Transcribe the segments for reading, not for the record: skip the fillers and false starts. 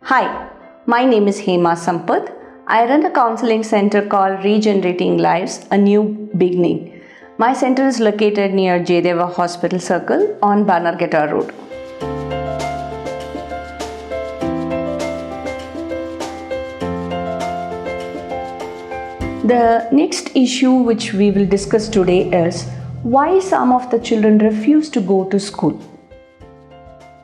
Hi, my name is Hema Sampath. I run a counseling center called Regenerating Lives, a New Beginning. My center is located near Jaydeva Hospital Circle on Bannerghatta Road. The next issue which we will discuss today is why some of the children refuse to go to school.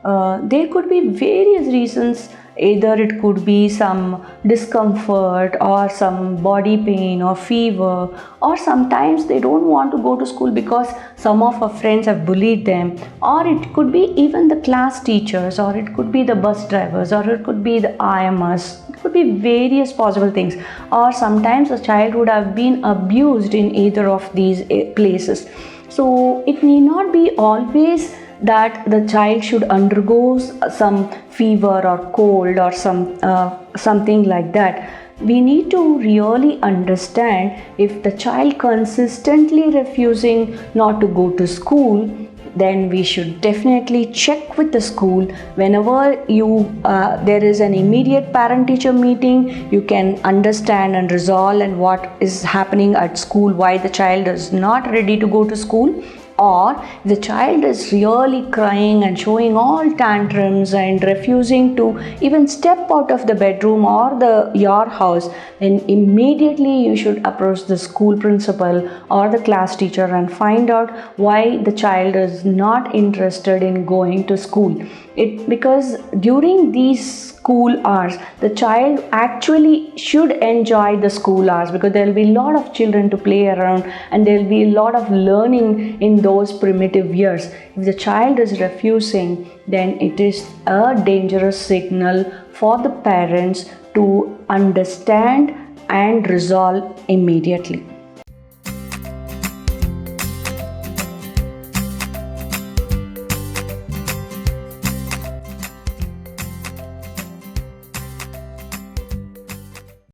There could be various reasons. Either it could be some discomfort or some body pain or fever, or sometimes they don't want to go to school because some of our friends have bullied them, or it could be even the class teachers, or it could be the bus drivers, or it could be the ayammas. It could be various possible things, or sometimes a child would have been abused in either of these places. So it need not be always that the child should undergo some fever or cold or something like that. We need to really understand if the child consistently refusing not to go to school, then we should definitely check with the school. Whenever there is an immediate parent-teacher meeting, you can understand and resolve and what is happening at school, why the child is not ready to go to school. Or if the child is really crying and showing all tantrums and refusing to even step out of the bedroom or your house, then immediately you should approach the school principal or the class teacher and find out why the child is not interested in going to school. Because during these school hours, the child actually should enjoy the school hours, because there will be a lot of children to play around and there will be a lot of learning in those primitive years. If the child is refusing, then it is a dangerous signal for the parents to understand and resolve immediately.